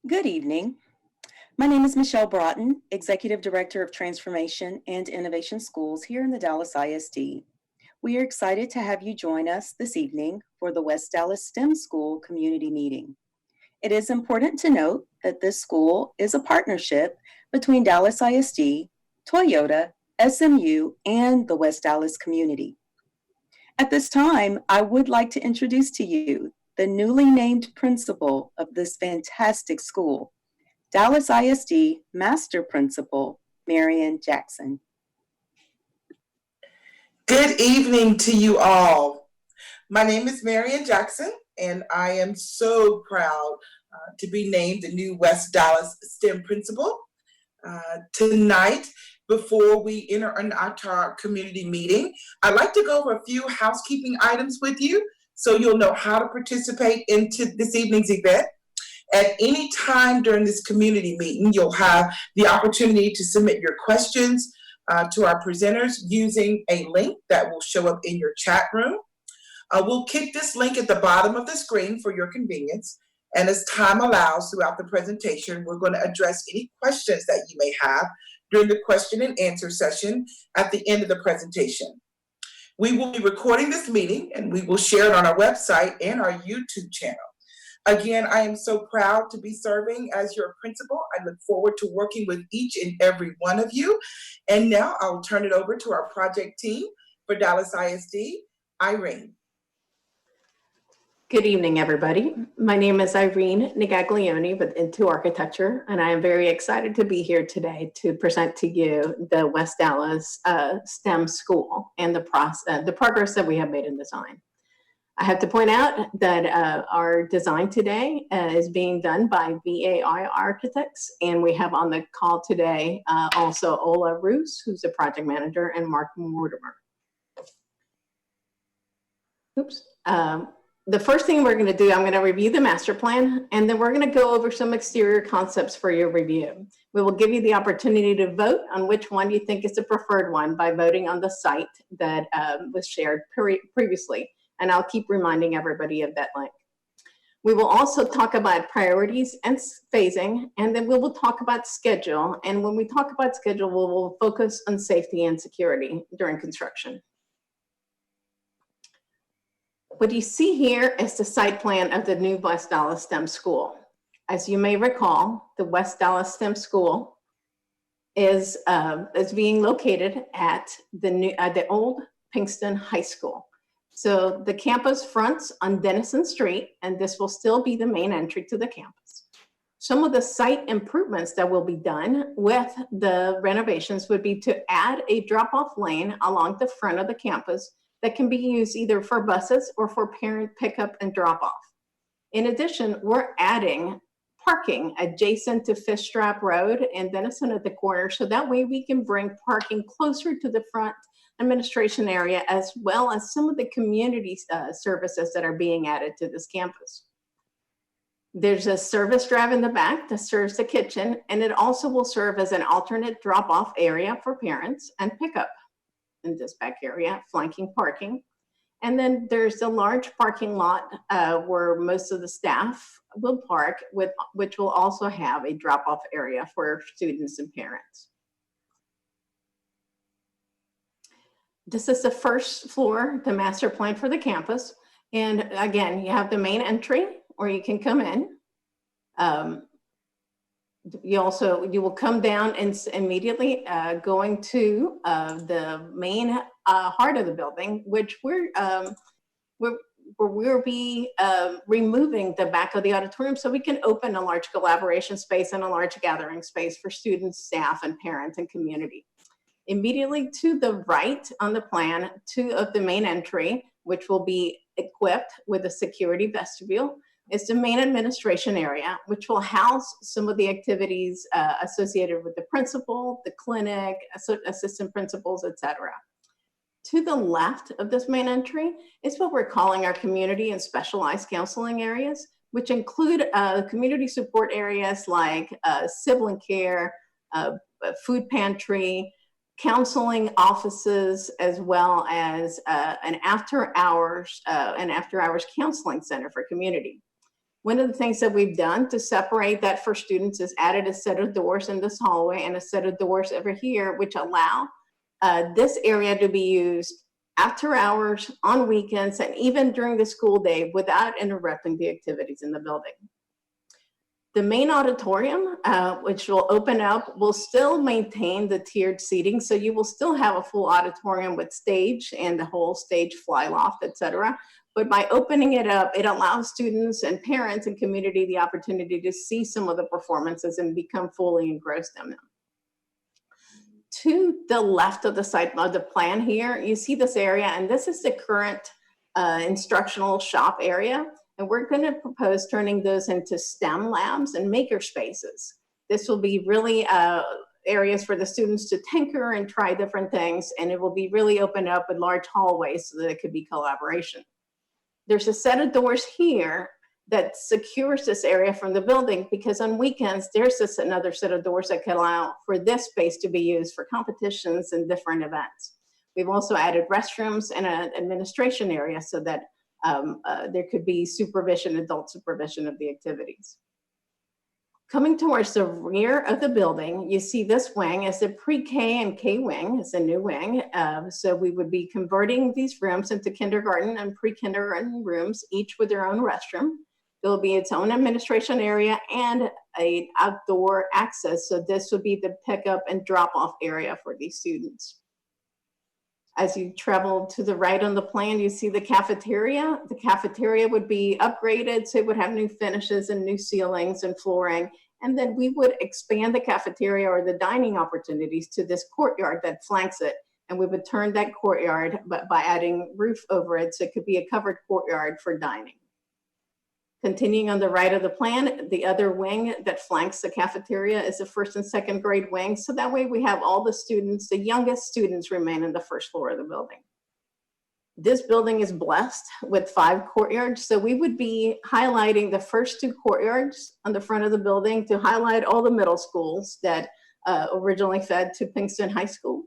Good evening. My name is Michelle Broughton, Executive Director of Transformation and Innovation Schools here in the Dallas ISD. We are excited to have you join us this evening for the West Dallas STEM School Community Meeting. It is important to note that this school is a partnership between Dallas ISD, Toyota, SMU, and the West Dallas community. At this time, I would like to introduce to you the newly named principal of this fantastic school, Dallas ISD Master Principal, Marian Jackson. Good evening to you all. My name is Marian Jackson, and I am so proud to be named the new West Dallas STEM Principal. Tonight, before we enter into our community meeting, I'd like to go over a few housekeeping items with you so you'll know how to participate into this evening's event. At any time during this community meeting, you'll have the opportunity to submit your questions to our presenters using a link that will show up in your chat room. We'll kick this link at the bottom of the screen for your convenience. And as time allows throughout the presentation, we're going to address any questions that you may have during the question and answer session at the end of the presentation. We will be recording this meeting and we will share it on our website and our YouTube channel. Again, I am so proud to be serving as your principal. I look forward to working with each and every one of you. And now I'll turn it over to our project team for Dallas ISD, Irene. Good evening, everybody. My name is Irene Negaglione with Into Architecture, and I am very excited to be here today to present to you the West Dallas STEM School and the progress that we have made in design. I have to point out that our design today is being done by VAI Architects, and we have on the call today also Ola Roos, who's the project manager, and Mark Mortimer. Oops. The first thing we're going to do, I'm going to review the master plan, and then we're going to go over some exterior concepts for your review. We will give you the opportunity to vote on which one you think is the preferred one by voting on the site that was shared previously. And I'll keep reminding everybody of that link. We will also talk about priorities and phasing, and then we will talk about schedule. And when we talk about schedule, we will focus on safety and security during construction. What you see here is the site plan of the new West Dallas STEM School. As you may recall, the West Dallas STEM School is being located at the old Pinkston High School. So the campus fronts on Denison Street, and this will still be the main entry to the campus. Some of the site improvements that will be done with the renovations would be to add a drop-off lane along the front of the campus that can be used either for buses or for parent pickup and drop-off. In addition, we're adding parking adjacent to Fish Strap Road and Denison at the corner, so that way we can bring parking closer to the front administration area, as well as some of the community services that are being added to this campus. There's a service drive in the back that serves the kitchen, and it also will serve as an alternate drop-off area for parents and pickup in this back area, flanking parking. And then there's a large parking lot where most of the staff will park, which will also have a drop-off area for students and parents. This is the first floor, the master plan for the campus. And again, you have the main entry, or you can come in. You will come down and immediately going to the main heart of the building, which we'll be removing the back of the auditorium so we can open a large collaboration space and a large gathering space for students, staff, and parents and community. Immediately to the right on the plan, of the main entry, which will be equipped with a security vestibule, is the main administration area, which will house some of the activities associated with the principal, the clinic, assistant principals, etc. To the left of this main entry is what we're calling our community and specialized counseling areas, which include community support areas like sibling care, food pantry, counseling offices, as well as an after hours counseling center for community. One of the things that we've done to separate that for students is added a set of doors in this hallway and a set of doors over here, which allow this area to be used after hours, on weekends, and even during the school day without interrupting the activities in the building. The main auditorium, which will open up, will still maintain the tiered seating. So you will still have a full auditorium with stage and the whole stage fly loft, et cetera. But by opening it up, it allows students and parents and community the opportunity to see some of the performances and become fully engrossed in them. To the left of the site of the plan here, you see this area, and this is the current instructional shop area. And we're going to propose turning those into STEM labs and maker spaces. This will be really areas for the students to tinker and try different things, and it will be really opened up with large hallways so that it could be collaboration. There's a set of doors here that secures this area from the building, because on weekends, there's another set of doors that can allow for this space to be used for competitions and different events. We've also added restrooms and an administration area so that there could be supervision, adult supervision of the activities. Coming towards the rear of the building, you see this wing as the pre-K and K wing. It's a new wing. So we would be converting these rooms into kindergarten and pre-kindergarten rooms, each with their own restroom. There will be its own administration area and an outdoor access. So this would be the pickup and drop-off area for these students. As you travel to the right on the plan, you see the cafeteria. The cafeteria would be upgraded, so it would have new finishes and new ceilings and flooring. And then we would expand the cafeteria or the dining opportunities to this courtyard that flanks it. And we would turn that courtyard by adding roof over it, so it could be a covered courtyard for dining. Continuing on the right of the plan, the other wing that flanks the cafeteria is the first and second grade wing. So that way we have all the students, the youngest students remain in the first floor of the building. This building is blessed with 5 courtyards. So we would be highlighting the first 2 courtyards on the front of the building to highlight all the middle schools that originally fed to Pinkston High School.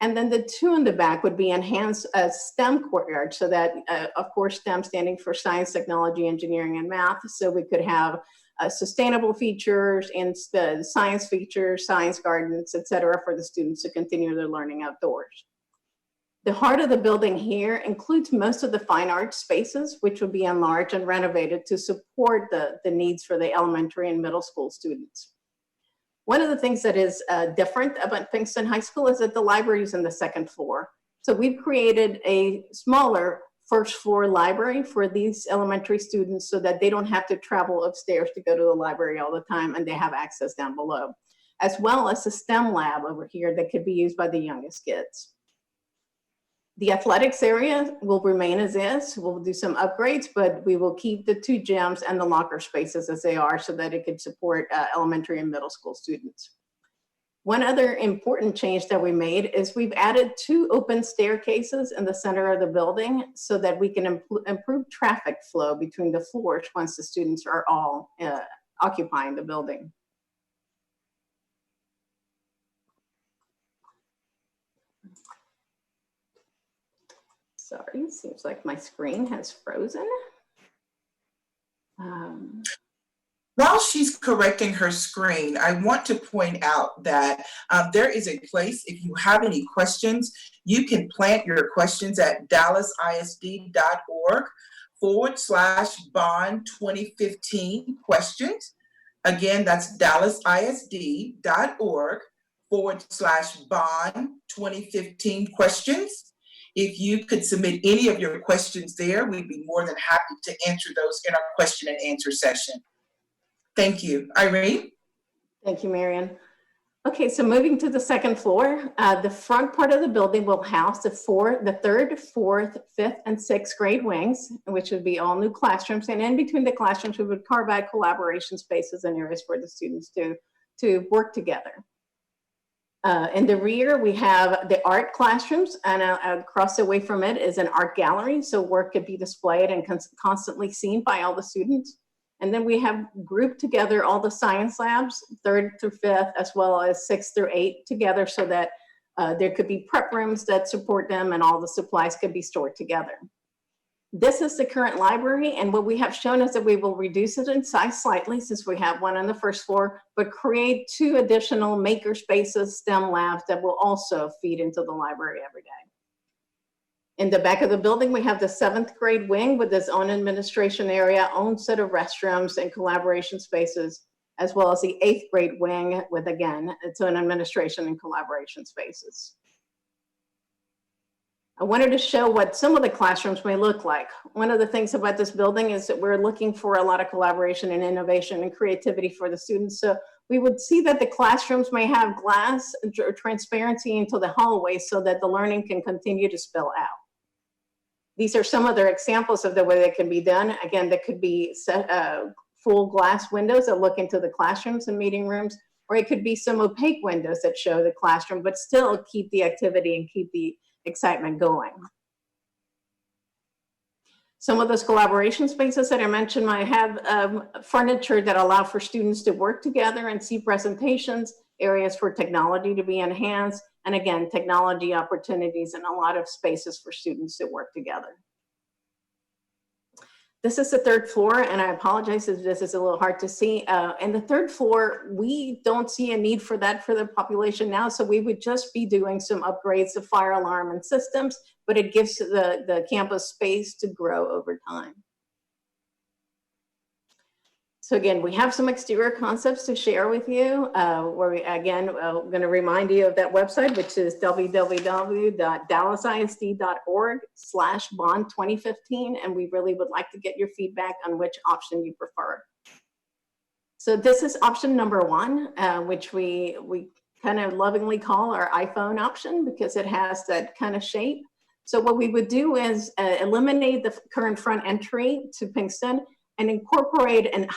And then the 2 in the back would be enhanced as STEM courtyard, so that, of course, STEM standing for science, technology, engineering, and math. So we could have sustainable features and science features, science gardens, et cetera, for the students to continue their learning outdoors. The heart of the building here includes most of the fine arts spaces, which will be enlarged and renovated to support the needs for the elementary and middle school students. One of the things that is different about Pinkston High School is that the library is in the 2nd floor. So we've created a smaller first floor library for these elementary students so that they don't have to travel upstairs to go to the library all the time, and they have access down below, as well as a STEM lab over here that could be used by the youngest kids. The athletics area will remain as is. We'll do some upgrades, but we will keep the 2 gyms and the locker spaces as they are so that it could support elementary and middle school students. One other important change that we made is we've added 2 open staircases in the center of the building so that we can improve traffic flow between the floors once the students are all occupying the building. Sorry, seems like my screen has frozen. While she's correcting her screen, I want to point out that there is a place, if you have any questions, you can plant your questions at dallasisd.org/bond2015 questions. Again, that's dallasisd.org/bond2015 questions. If you could submit any of your questions there, we'd be more than happy to answer those in our question and answer session. Thank you. Irene? Thank you, Marian. Okay, so moving to the 2nd floor, the front part of the building will house the 3rd, 4th, 5th, and 6th grade wings, which would be all new classrooms. And in between the classrooms, we would carve out collaboration spaces and areas for the students to work together. In the rear, we have the art classrooms, and across away from it is an art gallery, so work could be displayed and constantly seen by all the students. And then we have grouped together all the science labs, 3rd through 5th, as well as 6th through 8th together, so that there could be prep rooms that support them and all the supplies could be stored together. This is the current library, and what we have shown is that we will reduce it in size slightly since we have one on the first floor, but create 2 additional maker spaces, STEM labs that will also feed into the library every day. In the back of the building, we have the 7th grade wing with its own administration area, own set of restrooms and collaboration spaces, as well as the 8th grade wing with, again, its own administration and collaboration spaces. I wanted to show what some of the classrooms may look like. One of the things about this building is that we're looking for a lot of collaboration and innovation and creativity for the students. So we would see that the classrooms may have glass or transparency into the hallway so that the learning can continue to spill out. These are some of their examples of the way that can be done. Again, that could be full glass windows that look into the classrooms and meeting rooms, or it could be some opaque windows that show the classroom, but still keep the activity and keep the excitement going. Some of those collaboration spaces that I mentioned might have furniture that allow for students to work together and see presentations, areas for technology to be enhanced, and again, technology opportunities and a lot of spaces for students to work together. This is the 3rd floor, and I apologize if this is a little hard to see. And the 3rd floor, we don't see a need for that for the population now, so we would just be doing some upgrades to fire alarm and systems, but it gives the campus space to grow over time. So again, we have some exterior concepts to share with you, where we, again, we're going to remind you of that website, which is www.dallasisd.org/bond2015, and we really would like to get your feedback on which option you prefer. So this is option number 1, which we kind of lovingly call our iPhone option because it has that kind of shape. So what we would do is eliminate the current front entry to Pinkston and incorporate a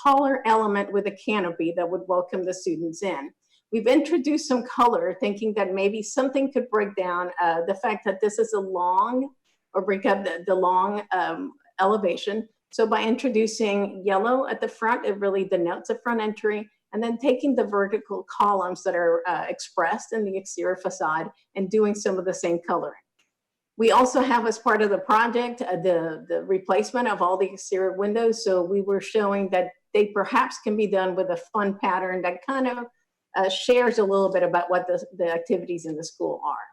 taller element with a canopy that would welcome the students in. We've introduced some color, thinking that maybe something could break down the fact that this is a long, or break up the long elevation. So by introducing yellow at the front, it really denotes a front entry, and then taking the vertical columns that are expressed in the exterior facade and doing some of the same coloring. We also have, as part of the project, the replacement of all the exterior windows. So we were showing that they perhaps can be done with a fun pattern that kind of shares a little bit about what the activities in the school are.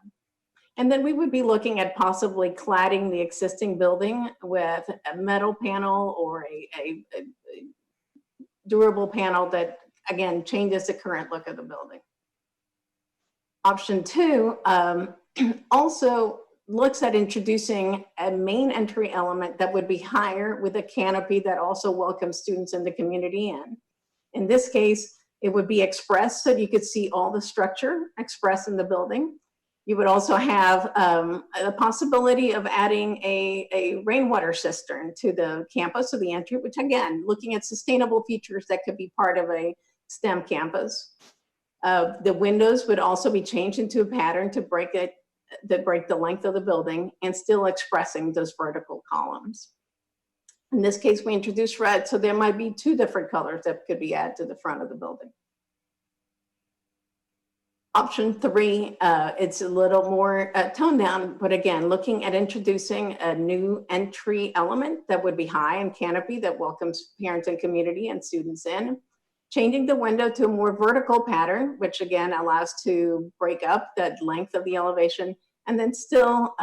And then we would be looking at possibly cladding the existing building with a metal panel or a durable panel that, again, changes the current look of the building. Option 2 also looks at introducing a main entry element that would be higher with a canopy that also welcomes students in the community in. In this case, it would be expressed so you could see all the structure expressed in the building. You would also have a possibility of adding a rainwater cistern to the campus, to the entry, which again, looking at sustainable features that could be part of a STEM campus. The windows would also be changed into a pattern to break the length of the building and still expressing those vertical columns. In this case, we introduced red, so there might be 2 different colors that could be added to the front of the building. Option 3, it's a little more toned down, but again, looking at introducing a new entry element that would be high and canopy that welcomes parents and community and students in. Changing the window to a more vertical pattern, which again allows to break up that length of the elevation, and then still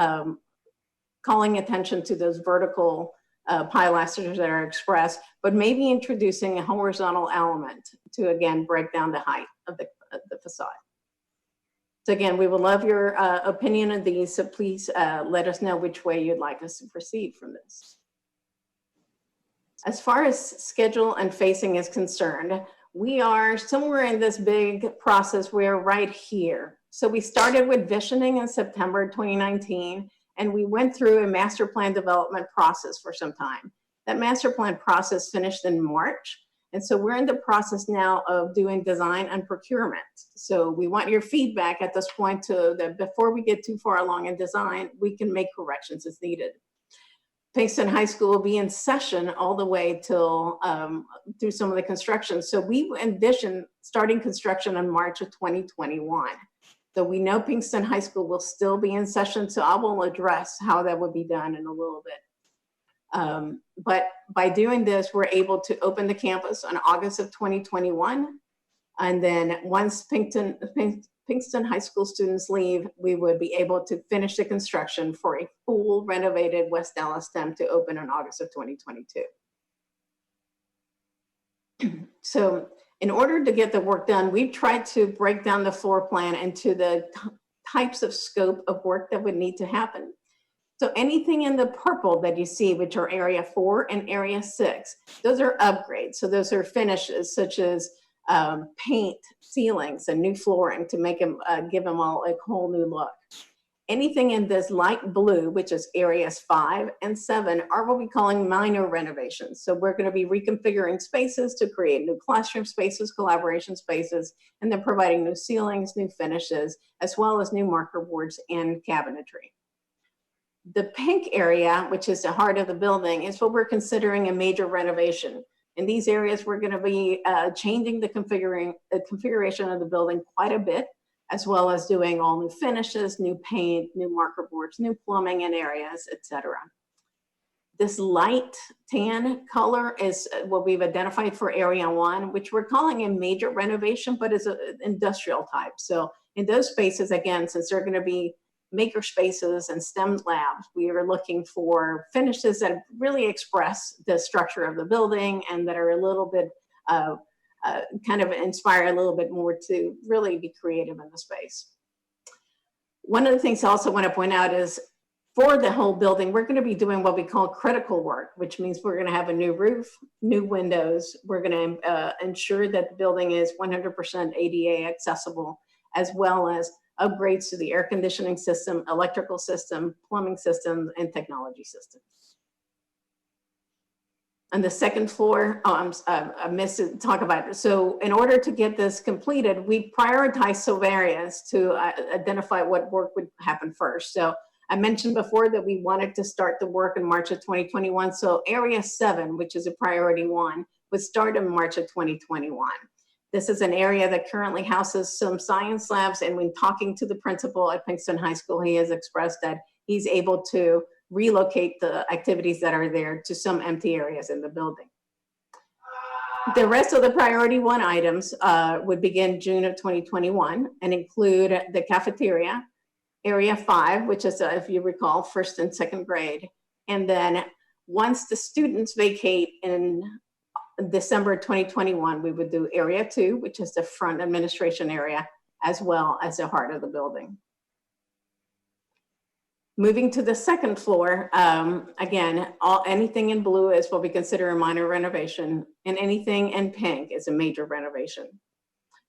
calling attention to those vertical pilasters that are expressed, but maybe introducing a horizontal element to again break down the height of the facade. So again, we would love your opinion on these, so please let us know which way you'd like us to proceed from this. As far as schedule and phasing is concerned, we are somewhere in this big process. We're right here. So we started with visioning in September 2019, and we went through a master plan development process for some time. That master plan process finished in March. And so we're in the process now of doing design and procurement. So we want your feedback at this point that before we get too far along in design, we can make corrections as needed. Pinkston High School will be in session all the way till through some of the construction. So we envision starting construction in March of 2021. So we know Pinkston High School will still be in session, so I will address how that would be done in a little bit. But by doing this, we're able to open the campus in August of 2021. And then once Pinkston High School students leave, we would be able to finish the construction for a full renovated West Dallas STEM to open in August of 2022. So in order to get the work done, we've tried to break down the floor plan into the types of scope of work that would need to happen. So anything in the purple that you see, which are area 4 and area 6, those are upgrades. So those are finishes such as paint, ceilings, and new flooring to make them, give them all a whole new look. Anything in this light blue, which is areas 5 and 7, are what we're calling minor renovations. So we're going to be reconfiguring spaces to create new classroom spaces, collaboration spaces, and then providing new ceilings, new finishes, as well as new marker boards and cabinetry. The pink area, which is the heart of the building, is what we're considering a major renovation. In these areas, we're going to be changing the configuration of the building quite a bit, as well as doing all new finishes, new paint, new marker boards, new plumbing in areas, etc. This light tan color is what we've identified for area 1, which we're calling a major renovation, but is an industrial type. So in those spaces, again, since they're going to be maker spaces and STEM labs, we are looking for finishes that really express the structure of the building and that are a little bit kind of inspire a little bit more to really be creative in the space. One of the things I also want to point out is for the whole building, we're going to be doing what we call critical work, which means we're going to have a new roof, new windows. We're going to ensure that the building is 100% ADA accessible, as well as upgrades to the air conditioning system, electrical system, plumbing system, and technology systems. On the second floor, I missed to talk about it. So in order to get this completed, we prioritized some areas to identify what work would happen first. So I mentioned before that we wanted to start the work in March of 2021. So area 7, which is a priority 1, would start in March of 2021. This is an area that currently houses some science labs, and when talking to the principal at Pinkston High School, he has expressed that he's able to relocate the activities that are there to some empty areas in the building. The rest of the priority 1 items would begin June of 2021 and include the cafeteria, area 5, which is, if you recall, 1st and 2nd grade. And then once the students vacate in December 2021, we would do area 2, which is the front administration area, as well as the heart of the building. Moving to the 2nd floor, again, anything in blue is what we consider a minor renovation, and anything in pink is a major renovation.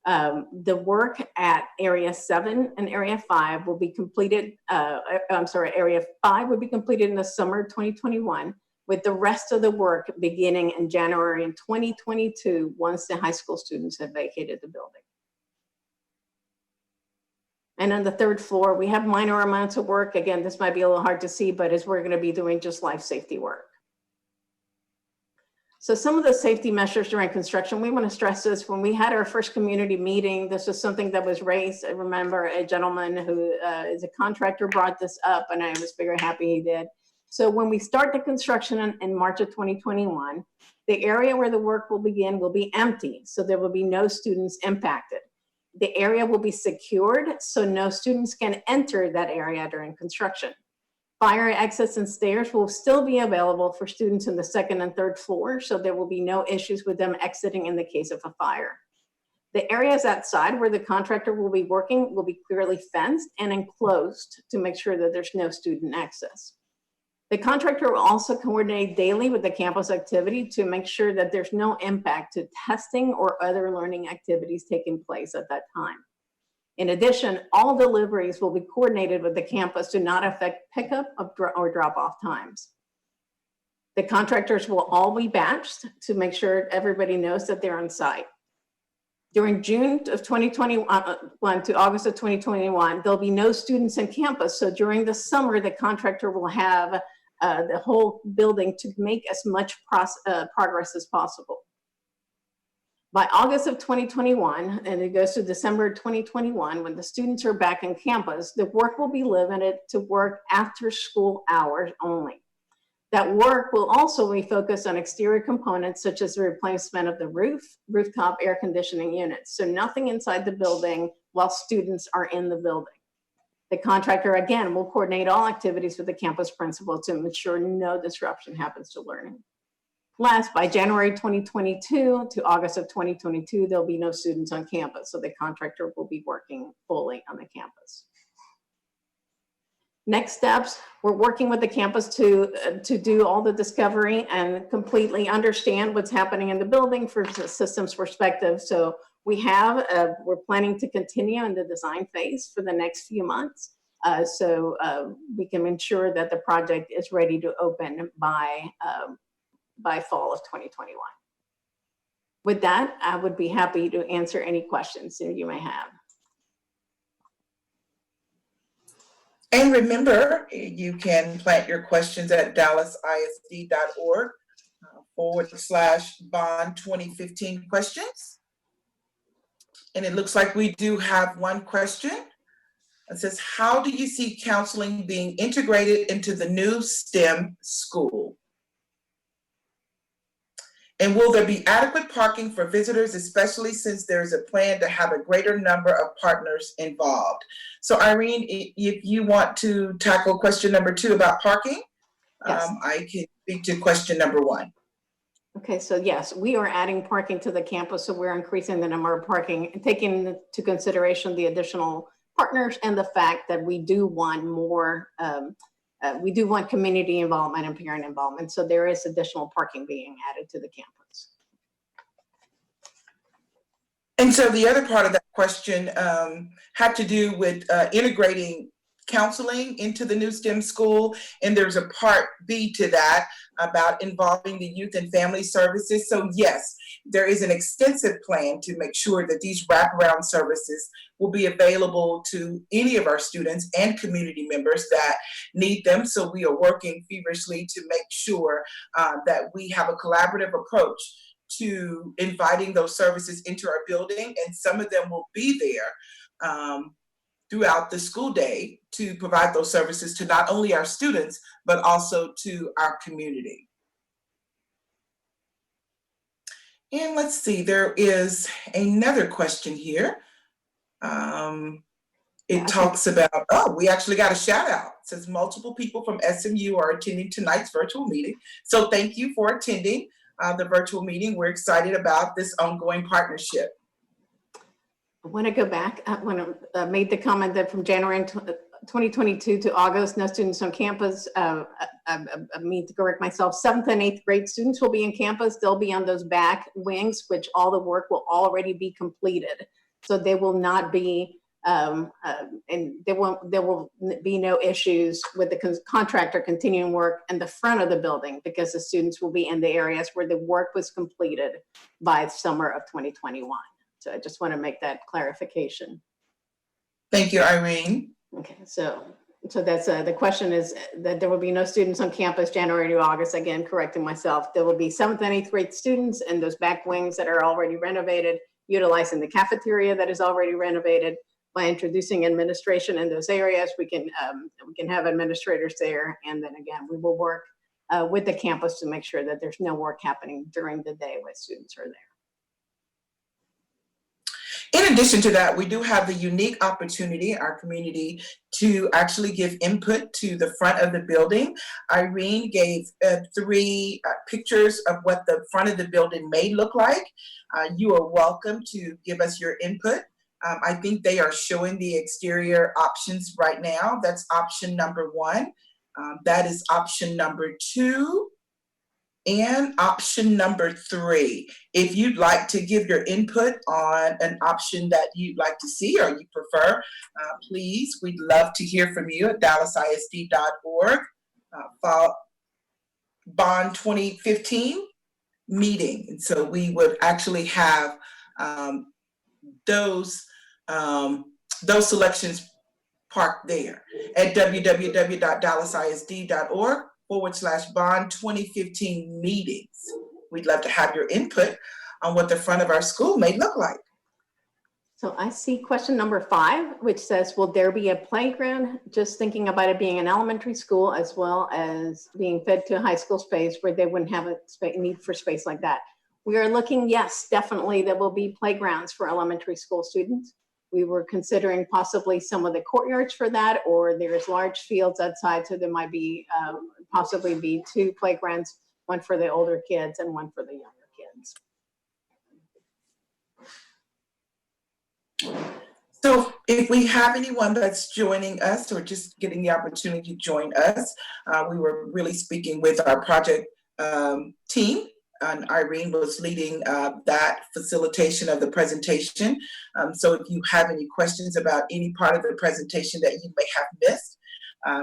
The work at area 7 and area 5 will be completed, area 5 will be completed in the summer of 2021, with the rest of the work beginning in January in 2022, once the high school students have vacated the building. And on the 3rd floor, we have minor amounts of work. Again, this might be a little hard to see, but as we're going to be doing just life safety work. So some of the safety measures during construction, we want to stress this. When we had our first community meeting, this was something that was raised. I remember a gentleman who is a contractor brought this up, and I was very happy he did. So when we start the construction in March of 2021, the area where the work will begin will be empty, so there will be no students impacted. The area will be secured, so no students can enter that area during construction. Fire exits and stairs will still be available for students in the 2nd and 3rd floor, so there will be no issues with them exiting in the case of a fire. The areas outside where the contractor will be working will be clearly fenced and enclosed to make sure that there's no student access. The contractor will also coordinate daily with the campus activity to make sure that there's no impact to testing or other learning activities taking place at that time. In addition, all deliveries will be coordinated with the campus to not affect pickup or drop-off times. The contractors will all be batched to make sure everybody knows that they're on site. During June of 2021 to August of 2021, there'll be no students on campus. So during the summer, the contractor will have the whole building to make as much progress as possible. By August of 2021, and it goes to December 2021, when the students are back on campus, the work will be limited to work after school hours only. That work will also refocus on exterior components such as the replacement of the rooftop air conditioning units. So nothing inside the building while students are in the building. The contractor, again, will coordinate all activities with the campus principal to ensure no disruption happens to learning. Last, by January 2022 to August of 2022, there'll be no students on campus, so the contractor will be working fully on the campus. Next steps, we're working with the campus to do all the discovery and completely understand what's happening in the building from a systems perspective. So we're planning to continue in the design phase for the next few months. So we can ensure that the project is ready to open by fall of 2021. With that, I would be happy to answer any questions that you may have. And remember, you can plant your questions at dallasisd.org/bond 2015 questions. And it looks like we do have one question. It says, how do you see counseling being integrated into the new STEM school? And will there be adequate parking for visitors, especially since there's a plan to have a greater number of partners involved? So Irene, if you want to tackle question number 2 about parking, Yes. I can speak to question number 1. Okay, so yes, we are adding parking to the campus, so we're increasing the number of parking and taking into consideration the additional partners and the fact that we do want more, we do want community involvement and parent involvement. So there is additional parking being added to the campus. And so the other part of that question had to do with integrating counseling into the new STEM school. And there's a part B to that about involving the youth and family services. So yes, there is an extensive plan to make sure that these wraparound services will be available to any of our students and community members that need them. So we are working feverishly to make sure that we have a collaborative approach to inviting those services into our building. And some of them will be there throughout the school day to provide those services to not only our students, but also to our community. And let's see, there is another question here. It talks about, we actually got a shout out. It says multiple people from SMU are attending tonight's virtual meeting. So thank you for attending the virtual meeting. We're excited about this ongoing partnership. I want to go back when I made the comment that from January 2022 to August, no students on campus. I mean to correct myself, 7th and 8th grade students will be in campus. They'll be on those back wings, which all the work will already be completed. So they will not be, and there will be no issues with the contractor continuing work in the front of the building because the students will be in the areas where the work was completed by summer of 2021. So I just want to make that clarification. Thank you, Irene. Okay, so that's the question is that there will be no students on campus January to August. Again, correcting myself. There will be 7th and 8th grade students in those back wings that are already renovated, utilizing the cafeteria that is already renovated. By introducing administration in those areas, we can have administrators there, and then again, we will work with the campus to make sure that there's no work happening during the day when students are there. In addition to that, we do have the unique opportunity in our community to actually give input to the front of the building. Irene gave 3 pictures of what the front of the building may look like. You are welcome to give us your input. I think they are showing the exterior options right now. That's option number 1. That is option number 2. And option number 3, if you'd like to give your input on an option that you'd like to see or you prefer, please, we'd love to hear from you at dallasisd.org. Bond 2015 meeting. And so we would actually have those selections parked there at www.dallasisd.org/bond 2015 meetings. We'd love to have your input on what the front of our school may look like. So I see question number 5, which says, will there be a playground? Just thinking about it being an elementary school as well as being fed to a high school space where they wouldn't have a need for space like that. We are looking, yes, definitely there will be playgrounds for elementary school students. We were considering possibly some of the courtyards for that, or there's large fields outside, so there might be possibly be 2 playgrounds, one for the older kids and one for the younger kids. So if we have anyone that's joining us or just getting the opportunity to join us, we were really speaking with our project team, and Irene was leading that facilitation of the presentation. So if you have any questions about any part of the presentation that you may have missed,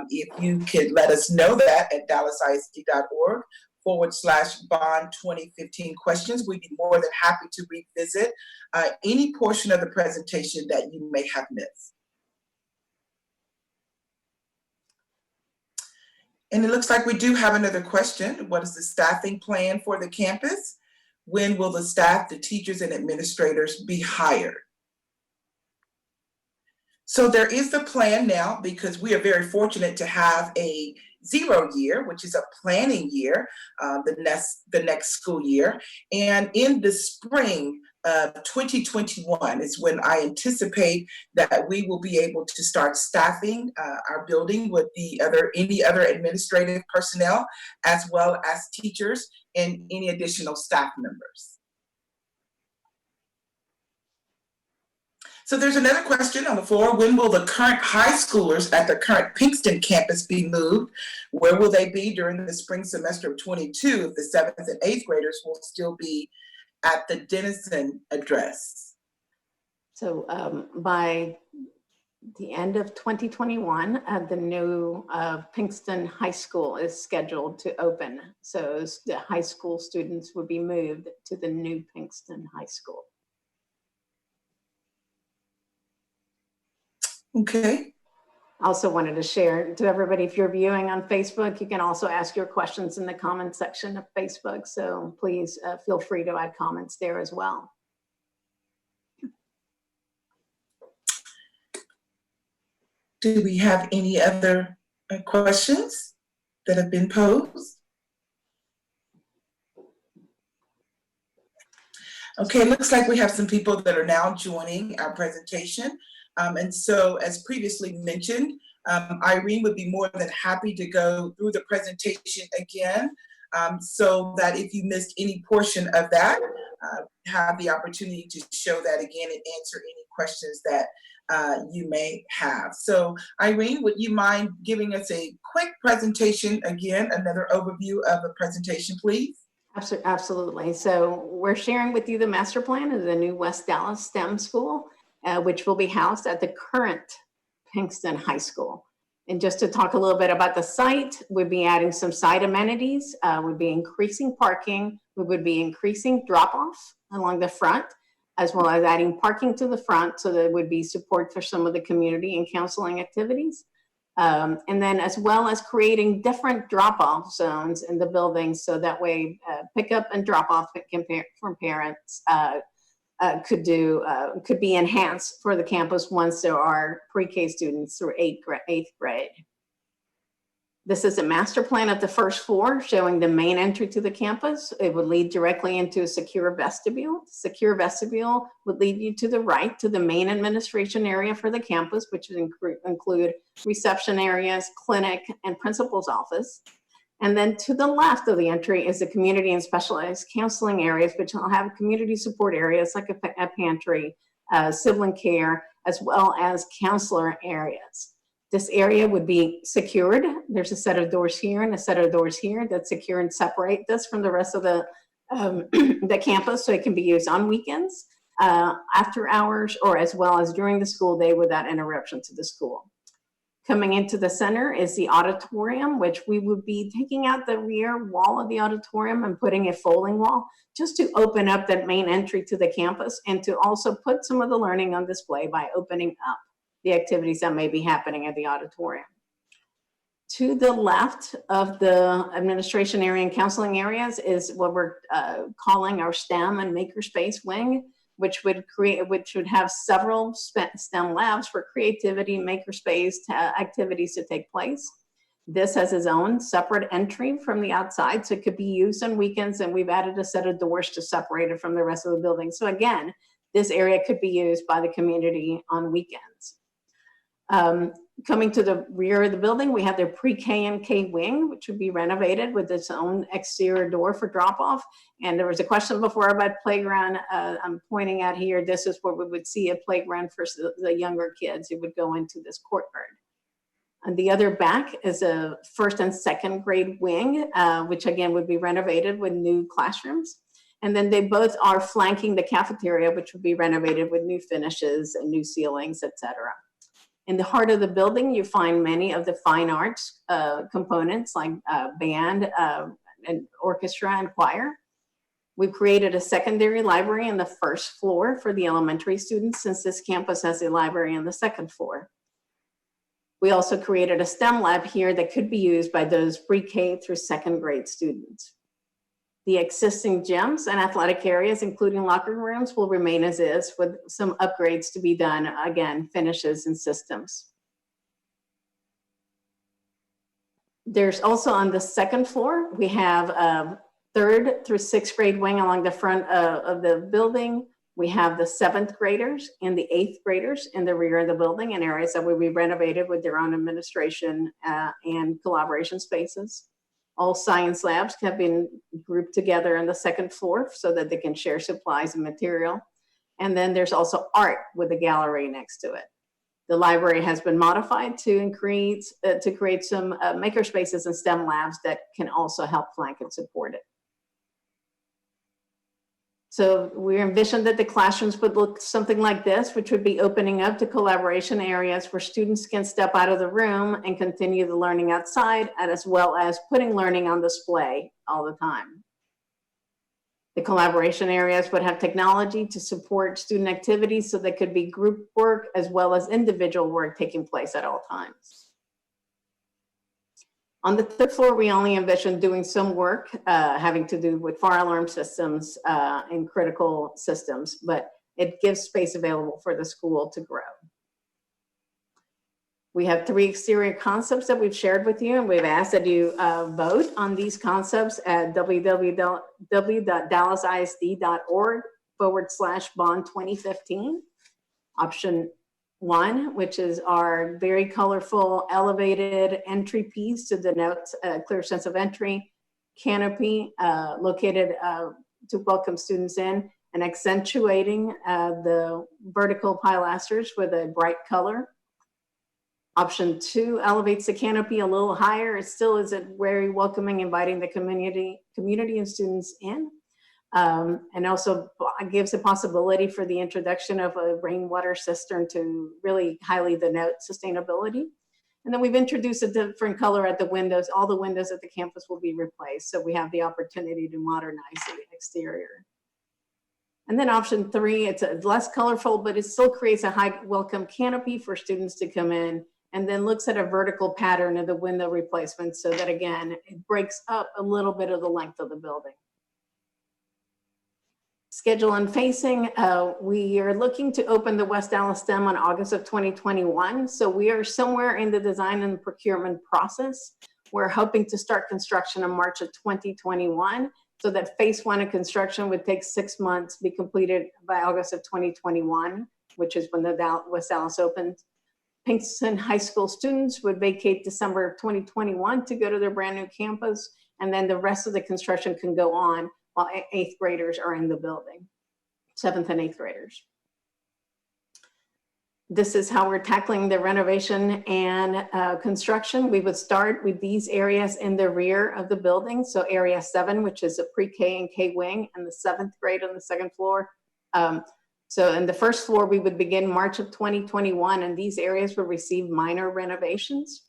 if you could let us know that at dallasisd.org/bond 2015 questions, we'd be more than happy to revisit any portion of the presentation that you may have missed. And it looks like we do have another question. What is the staffing plan for the campus? When will the staff, the teachers and administrators be hired? So there is the plan now, because we are very fortunate to have a 0 year, which is a planning year, the next school year. And in the spring of 2021 is when I anticipate that we will be able to start staffing our building with any other administrative personnel, as well as teachers and any additional staff members. So there's another question on the floor. When will the current high schoolers at the current Pinkston campus be moved? Where will they be during the spring semester of 22 if the 7th and 8th graders will still be at the Denison address? So by the end of 2021, the new Pinkston High School is scheduled to open. So the high school students would be moved to the new Pinkston High School. Okay. Also wanted to share to everybody, if you're viewing on Facebook, you can also ask your questions in the comment section of Facebook. So please feel free to add comments there as well. Do we have any other questions that have been posed? Okay, it looks like we have some people that are now joining our presentation. And so, as previously mentioned, Irene would be more than happy to go through the presentation again, so that if you missed any portion of that, have the opportunity to show that again and answer any questions that you may have. So, Irene, would you mind giving us a quick presentation again, another overview of the presentation, please? Absolutely. So we're sharing with you the master plan of the new West Dallas STEM School, which will be housed at the current Pinkston High School. And just to talk a little bit about the site, we'd be adding some site amenities, we'd be increasing parking, we would be increasing drop-off along the front, as well as adding parking to the front, so there would be support for some of the community and counseling activities. And then as well as creating different drop-off zones in the building, so that way pick up and drop off from parents could be enhanced for the campus once there are pre-K students through 8th grade. This is a master plan of the first floor showing the main entry to the campus. It would lead directly into a secure vestibule. Secure vestibule would lead you to the right to the main administration area for the campus, which would include reception areas, clinic, and principal's office. And then to the left of the entry is the community and specialized counseling areas, which will have community support areas like a pantry, sibling care, as well as counselor areas. This area would be secured. There's a set of doors here and a set of doors here that secure and separate this from the rest of the campus, so it can be used on weekends, after hours, or as well as during the school day without interruption to the school. Coming into the center is the auditorium, which we would be taking out the rear wall of the auditorium and putting a folding wall just to open up that main entry to the campus, and to also put some of the learning on display by opening up the activities that may be happening at the auditorium. To the left of the administration area and counseling areas is what we're calling our STEM and makerspace wing. which would have several STEM labs for creativity, makerspace activities to take place. This has its own separate entry from the outside, so it could be used on weekends, and we've added a set of doors to separate it from the rest of the building. So again, this area could be used by the community on weekends. Coming to the rear of the building, we have their pre-K and K wing, which would be renovated with its own exterior door for drop-off. And there was a question before about playground. I'm pointing out here, this is where we would see a playground for the younger kids who would go into this courtyard. And the other back is a first and second grade wing, which again would be renovated with new classrooms. And then they both are flanking the cafeteria, which would be renovated with new finishes and new ceilings, etc. In the heart of the building, you find many of the fine arts components like band and orchestra and choir. We've created a secondary library on the first floor for the elementary students, since this campus has a library on the second floor. We also created a STEM lab here that could be used by those pre-K through second grade students. The existing gyms and athletic areas, including locker rooms, will remain as is, with some upgrades to be done, again, finishes and systems. There's also on the second floor, we have a third through sixth grade wing along the front of the building. We have the seventh graders and the eighth graders in the rear of the building in areas that will be renovated with their own administration and collaboration spaces. All science labs have been grouped together on the second floor so that they can share supplies and material. And then there's also art with a gallery next to it. The library has been modified to create some maker spaces and STEM labs that can also help flank and support it. So we envisioned that the classrooms would look something like this, which would be opening up to collaboration areas where students can step out of the room and continue the learning outside, and as well as putting learning on display all the time. The collaboration areas would have technology to support student activities, so they could be group work as well as individual work taking place at all times. On the third floor, we only envision doing some work having to do with fire alarm systems and critical systems, but it gives space available for the school to grow. We have 3 exterior concepts that we've shared with you, and we've asked that you vote on these concepts at www.dallasisd.org/bond2015. Option 1, which is our very colorful elevated entry piece to denote a clear sense of entry, canopy located to welcome students in, and accentuating the vertical pilasters with a bright color. Option 2 elevates the canopy a little higher. It still is very welcoming, inviting the community and students in. And also gives a possibility for the introduction of a rainwater cistern to really highlight the note sustainability. And then we've introduced a different color at the windows. All the windows at the campus will be replaced, so we have the opportunity to modernize the exterior. And then option 3, it's less colorful, but it still creates a high welcome canopy for students to come in, and then looks at a vertical pattern of the window replacement, so that again, it breaks up a little bit of the length of the building. Schedule and facing, we are looking to open the West Dallas STEM on August of 2021. So we are somewhere in the design and procurement process. We're hoping to start construction in March of 2021, so that phase 1 of construction would take 6 months to be completed by August of 2021, which is when the West Dallas opened. Pinkston High School students would vacate December of 2021 to go to their brand new campus, and then the rest of the construction can go on while 8th graders are in the building, 7th and 8th graders. This is how we're tackling the renovation and construction. We would start with these areas in the rear of the building. So area 7, which is a pre-K and K wing, and the 7th grade on the 2nd floor. So in the 1st floor, we would begin March of 2021, and these areas will receive minor renovations.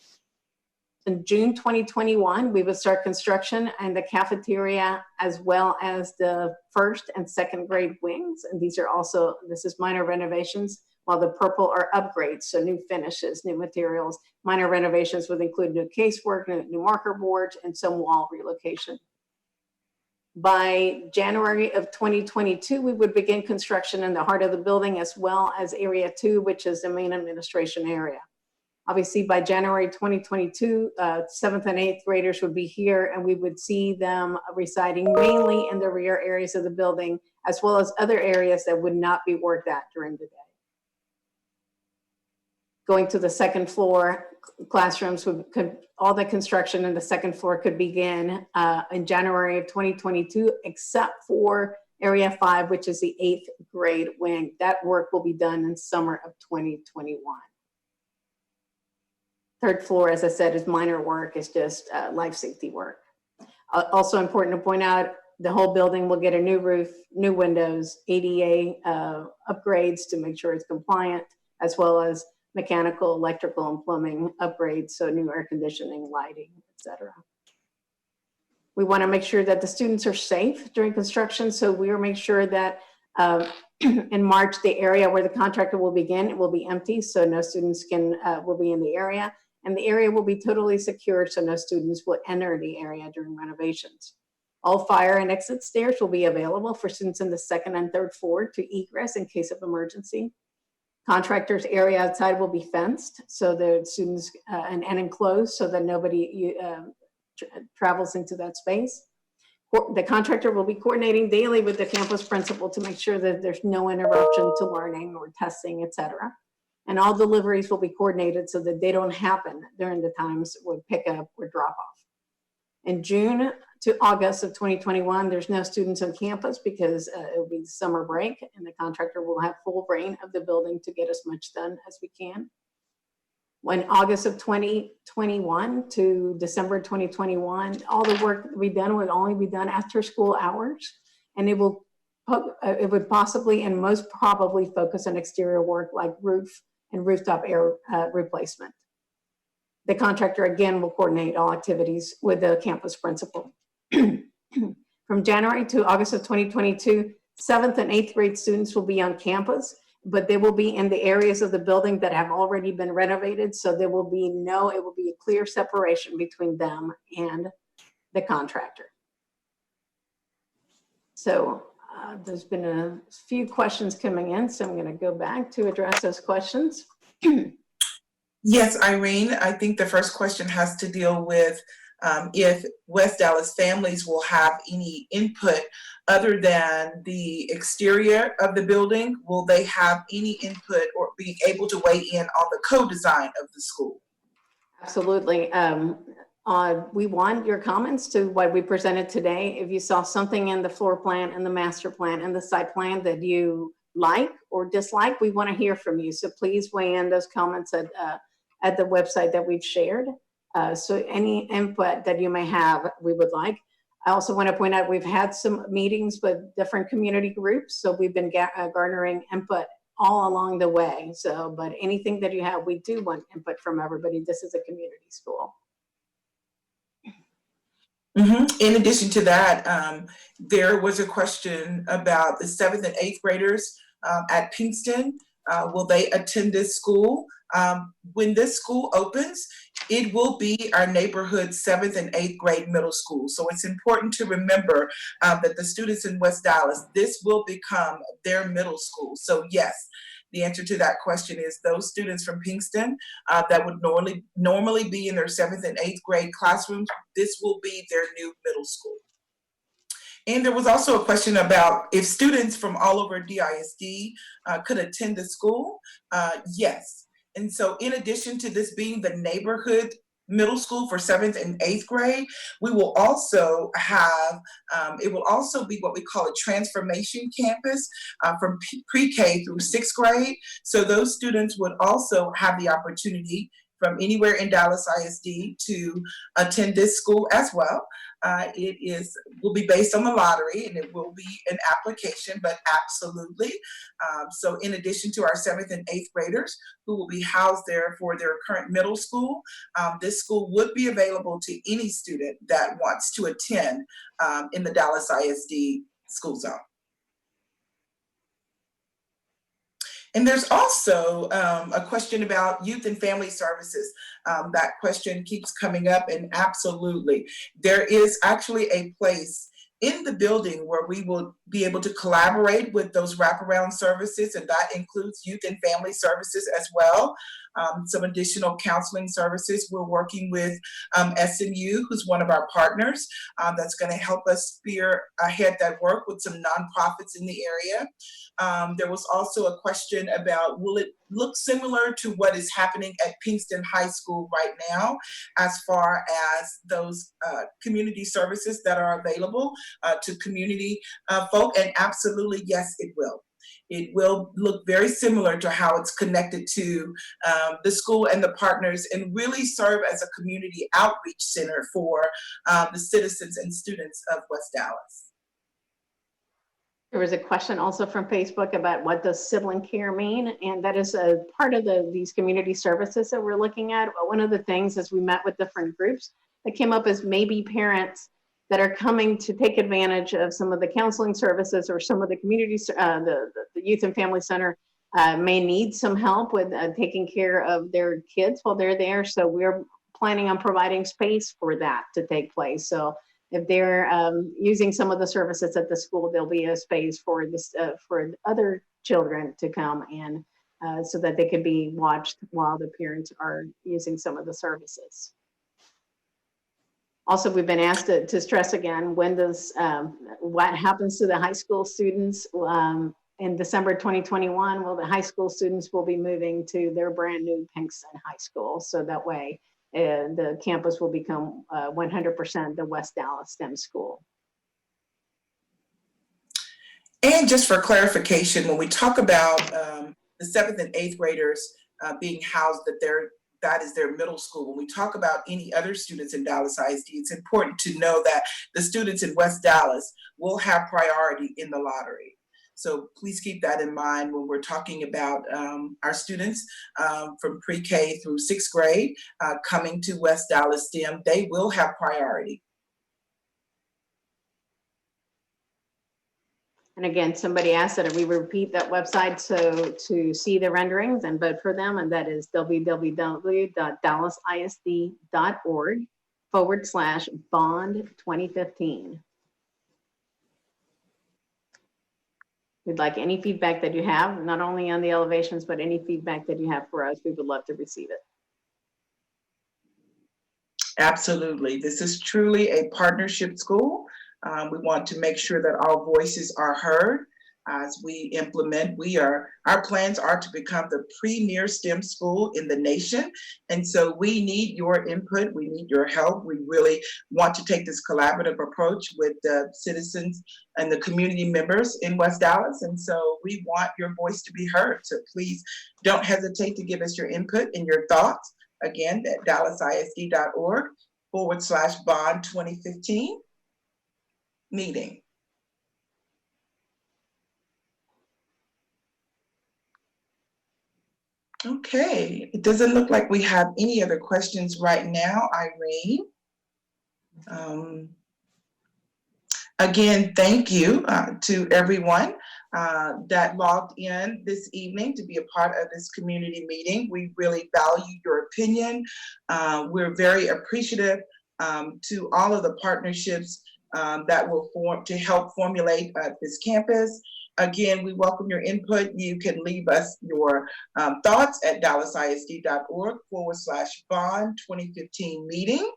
In June 2021, we would start construction and the cafeteria, as well as the 1st and 2nd grade wings. And these are also, this is minor renovations, while the purple are upgrades, so new finishes, new materials. Minor renovations would include new casework, new marker boards, and some wall relocation. By January of 2022, we would begin construction in the heart of the building as well as Area 2, which is the main administration area. Obviously, by January 2022, 7th and 8th graders would be here, and we would see them residing mainly in the rear areas of the building, as well as other areas that would not be worked at during the day. Going to the second floor, classrooms all the construction in the second floor could begin in January of 2022, except for Area 5, which is the 8th grade wing. That work will be done in summer of 2021. Third floor, as I said, is minor work. It's just life safety work. Also important to point out, the whole building will get a new roof, new windows, ADA upgrades to make sure it's compliant, as well as mechanical, electrical, and plumbing upgrades, so new air conditioning, lighting, etc. We want to make sure that the students are safe during construction, so we will make sure that in March, the area where the contractor will begin, it will be empty, so no students will be in the area, and the area will be totally secure, so no students will enter the area during renovations. All fire and exit stairs will be available for students in the second and third floor to egress in case of emergency. Contractor's area outside will be fenced, so the students and enclosed, so that nobody travels into that space. The contractor will be coordinating daily with the campus principal to make sure that there's no interruption to learning or testing, etc. And all deliveries will be coordinated so that they don't happen during the times with pickup or drop off. In June to August of 2021, there's no students on campus because it'll be summer break, and the contractor will have full reign of the building to get as much done as we can. When August of 2021 to December 2021, all the work that we done would only be done after school hours, and it would possibly and most probably focus on exterior work like roof and rooftop air replacement. The contractor again will coordinate all activities with the campus principal. From January to August of 2022, 7th and 8th grade students will be on campus, but they will be in the areas of the building that have already been renovated. So it will be a clear separation between them and the contractor. So there's been a few questions coming in, so I'm going to go back to address those questions. Yes, Irene, I think the first question has to deal with if West Dallas families will have any input other than the exterior of the building. Will they have any input or be able to weigh in on the co-design of the school? Absolutely. We want your comments to what we presented today. If you saw something in the floor plan and the master plan and the site plan that you like or dislike, we want to hear from you. So please weigh in those comments at the website that we've shared. So any input that you may have, we would like. I also want to point out we've had some meetings with different community groups. So we've been garnering input all along the way. So, but anything that you have, we do want input from everybody. This is a community school. In addition to that, there was a question about the 7th and 8th graders at Pinkston. Will they attend this school? When this school opens, it will be our neighborhood 7th and 8th grade middle school. So it's important to remember that the students in West Dallas, this will become their middle school. So yes, the answer to that question is those students from Pinkston that would normally be in their 7th and 8th grade classrooms, this will be their new middle school. And there was also a question about if students from all over DISD could attend the school. Yes. And so in addition to this being the neighborhood middle school for 7th and 8th grade, we will also have, it will also be what we call a transformation campus from pre-K through 6th grade. So those students would also have the opportunity from anywhere in Dallas ISD to attend this school as well. It will be based on the lottery, and it will be an application, but absolutely. So in addition to our 7th and 8th graders who will be housed there for their current middle school, this school would be available to any student that wants to attend in the Dallas ISD school zone. And there's also a question about youth and family services. That question keeps coming up, and absolutely. There is actually a place in the building where we will be able to collaborate with those wraparound services, and that includes youth and family services as well. Some additional counseling services. We're working with SMU, who's one of our partners, that's going to help us spear ahead that work with some nonprofits in the area. There was also a question about, will it look similar to what is happening at Pinkston High School right now, as far as those community services that are available to community folk? And absolutely, yes, it will. It will look very similar to how it's connected to the school and the partners, and really serve as a community outreach center for the citizens and students of West Dallas. There was a question also from Facebook about what does sibling care mean? And that is a part of these community services that we're looking at. One of the things as we met with different groups that came up is maybe parents that are coming to take advantage of some of the counseling services or some of the community, the youth and family center may need some help with taking care of their kids while they're there. So we're planning on providing space for that to take place. So if they're using some of the services at the school, there'll be a space for this for other children to come in so that they can be watched while the parents are using some of the services. Also, we've been asked to stress again, when does, what happens to the high school students in December 2021? Well, the high school students will be moving to their brand new Pinkston High School. So that way the campus will become 100% the West Dallas STEM School. And just for clarification, when we talk about the 7th and 8th graders being housed that is their middle school. When we talk about any other students in Dallas ISD, it's important to know that the students in West Dallas will have priority in the lottery. So please keep that in mind when we're talking about our students from pre-K through 6th grade coming to West Dallas STEM. They will have priority. And again, somebody asked that we repeat that website so to see the renderings and vote for them, and that is www.dallasisd.org/bond2015. We'd like any feedback that you have, not only on the elevations, but any feedback that you have for us. We would love to receive it. Absolutely. This is truly a partnership school. We want to make sure that our voices are heard as we implement. Our plans are to become the premier STEM school in the nation. And so we need your input. We need your help. We really want to take this collaborative approach with the citizens and the community members in West Dallas. And so we want your voice to be heard. So please don't hesitate to give us your input and your thoughts. Again, at dallasisd.org/bond2015 meeting. Okay, it doesn't look like we have any other questions right now, Irene. Again, thank you to everyone that logged in this evening to be a part of this community meeting. We really value your opinion. We're very appreciative to all of the partnerships that will form to help formulate this campus. Again, we welcome your input. You can leave us your thoughts at dallasisd.org/bond2015 meeting.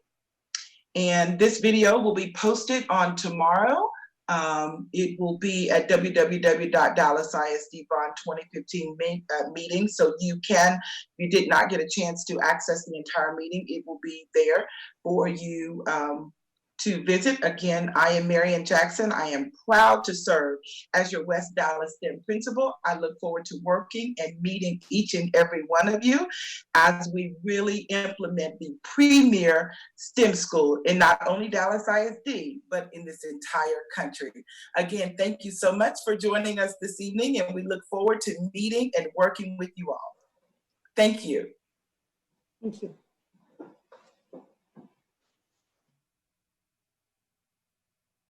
And this video will be posted on tomorrow. It will be at www.dallasisd.bond2015 meeting. So you can, if you did not get a chance to access the entire meeting, it will be there for you to visit. Again, I am Marian Jackson. I am proud to serve as your West Dallas STEM principal. I look forward to working and meeting each and every one of you as we really implement the premier STEM school in not only Dallas ISD, but in this entire country. Again, thank you so much for joining us this evening, and we look forward to meeting and working with you all. Thank you. Thank you.